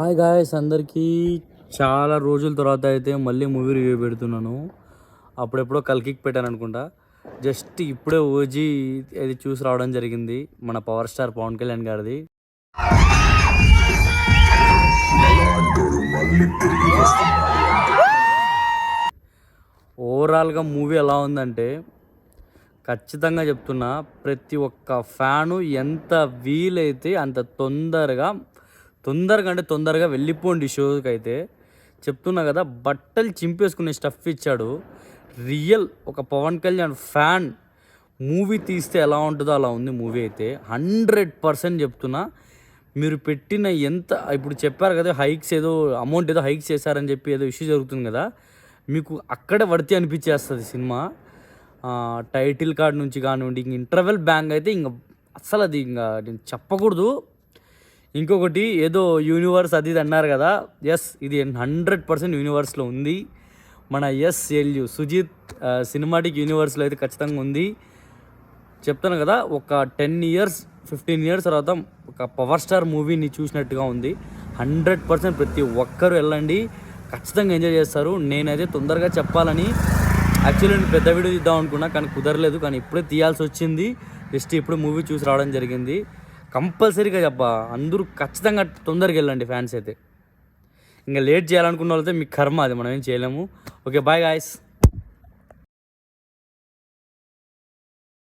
Hi guys, అందరికీ చాలా రోజుల తర్వాత అయితే మళ్ళీ మూవీ రివ్యూ పెడుతున్నాను. అప్పుడెప్పుడో కల్కికి పెట్టాను అనుకుంటా. జస్ట్ ఇప్పుడే ఓజీ అది చూసి రావడం జరిగింది, మన పవర్ స్టార్ పవన్ కళ్యాణ్ గారిది. ఓవరాల్గా మూవీ ఎలా ఉందంటే ఖచ్చితంగా చెప్తున్నా, ప్రతి ఒక్క ఫ్యాను ఎంత వీలైతే అంత తొందరగా అంటే తొందరగా వెళ్ళిపోండి షోకి. అయితే చెప్తున్నా కదా, బట్టలు చింపేసుకునే స్టఫ్ ఇచ్చాడు. రియల్ ఒక పవన్ కళ్యాణ్ ఫ్యాన్ మూవీ తీస్తే ఎలా ఉంటుందో అలా ఉంది మూవీ అయితే. 100% చెప్తున్నా. మీరు పెట్టిన ఎంత ఇప్పుడు చెప్పారు కదా, హైక్స్ ఏదో అమౌంట్ ఏదో హైక్స్ చేశారని చెప్పి ఏదో ఇష్యూ జరుగుతుంది కదా, మీకు అక్కడే వర్తి అనిపించేస్తుంది సినిమా. టైటిల్ కార్డ్ నుంచి కానివ్వండి, ఇంక ఇంటర్వెల్ బ్యాంగ్ అయితే ఇంక అస్సలు అది ఇంకా నేను చెప్పకూడదు. ఇంకొకటి ఏదో యూనివర్స్ అది ఇది అన్నారు కదా, ఎస్, ఇది 100% యూనివర్స్లో ఉంది. మన ఎస్ఎల్యు సుజిత్ సినిమాటిక్ యూనివర్స్లో అయితే ఖచ్చితంగా ఉంది. చెప్తాను కదా, ఒక 10 years 15 years తర్వాత ఒక పవర్ స్టార్ మూవీని చూసినట్టుగా ఉంది. 100% ప్రతి ఒక్కరు వెళ్ళండి, ఖచ్చితంగా ఎంజాయ్ చేస్తారు. నేనైతే తొందరగా చెప్పాలని యాక్చువల్లీ నేను పెద్ద వీడియో తీద్దాం అనుకున్నా, కానీ కుదరలేదు. కానీ ఇప్పుడే తీయాల్సి వచ్చింది. జస్ట్ ఇప్పుడు మూవీ చూసి రావడం జరిగింది. కంపల్సరీగా చెప్పా, అందరూ ఖచ్చితంగా తొందరగా వెళ్ళండి ఫ్యాన్స్ అయితే. ఇంకా లేట్ చేయాలనుకున్న వాళ్ళైతే మీ కర్మ, అది మనం ఏం చేయలేము. Okay, bye guys.